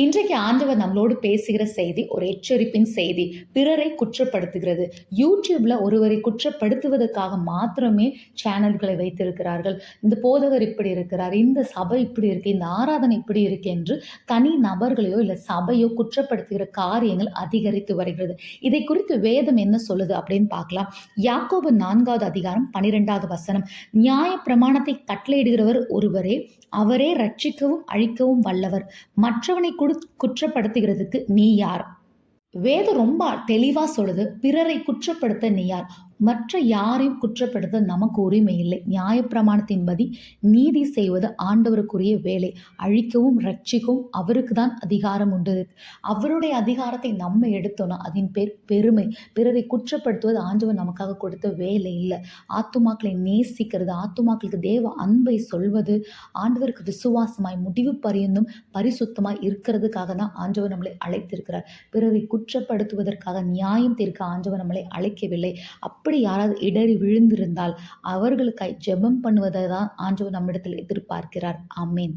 இன்றைக்கு ஆண்டவர் நம்மளோடு பேசுகிற செய்தி ஒரு எச்சரிப்பின் செய்தி. பிறரை குற்றப்படுத்துகிறது. யூடியூப்ல ஒருவரை குற்றப்படுத்துவதற்காக மாத்திரமே சேனல்களை வைத்திருக்கிறார்கள். இந்த போதகர் இப்படி இருக்கிறார், இந்த சபை இப்படி இருக்கு, இந்த ஆராதனை இப்படி இருக்கு என்று தனி நபர்களையோ இல்ல சபையோ குற்றப்படுத்துகிற காரியங்கள் அதிகரித்து வருகிறது. இதை குறித்து வேதம் என்ன சொல்லுது அப்படின்னு பார்க்கலாம். யாக்கோபு 4வது அதிகாரம் 12வது வசனம். நியாய பிரமாணத்தை கட்டளையிடுகிறவர் ஒருவரே, அவரே ரட்சிக்கவும் அழிக்கவும் வல்லவர். மற்றவனை குற்றப்படுத்துகிறதுக்கு நீ யார்? வேதம் ரொம்ப தெளிவா சொல்லுது, பிறரை குற்றப்படுத்த நீ யார்? மற்ற யாரையும் குற்றப்படுத்த நமக்கு உரிமை இல்லை. நியாயப்பிரமாணத்தின்படி நீதி செய்வது ஆண்டவருக்குரிய வேலை. அழிக்கவும் ரட்சிக்கவும் அவருக்கு தான் அதிகாரம் உண்டு. அவருடைய அதிகாரத்தை நம்ம எடுத்தோம்னா அதன் பேர் பெருமை. பிறரை குற்றப்படுத்துவது ஆண்டவர் நமக்காக கொடுத்த வேலை இல்லை. ஆத்துமாக்களை நேசிக்கிறது, ஆத்துமாக்களுக்கு தேவ அன்பை சொல்வது, ஆண்டவருக்கு விசுவாசமாய் முடிவு பரியந்தும் பரிசுத்தமாய் இருக்கிறதுக்காக தான் ஆண்டவர் நம்மளை அழைத்திருக்கிறார். பிறரை குற்றப்படுத்துவதற்காக நியாயம் தீர்க்க ஆண்டவர் நம்மளை அழைக்கவில்லை. அப்படி யாராவது இடறி விழுந்திருந்தால் அவர்களுக்காய் ஜெபம் பண்ணுவதை தான் ஆண்டவர் நம்மிடத்தில் எதிர்பார்க்கிறார். ஆமென்.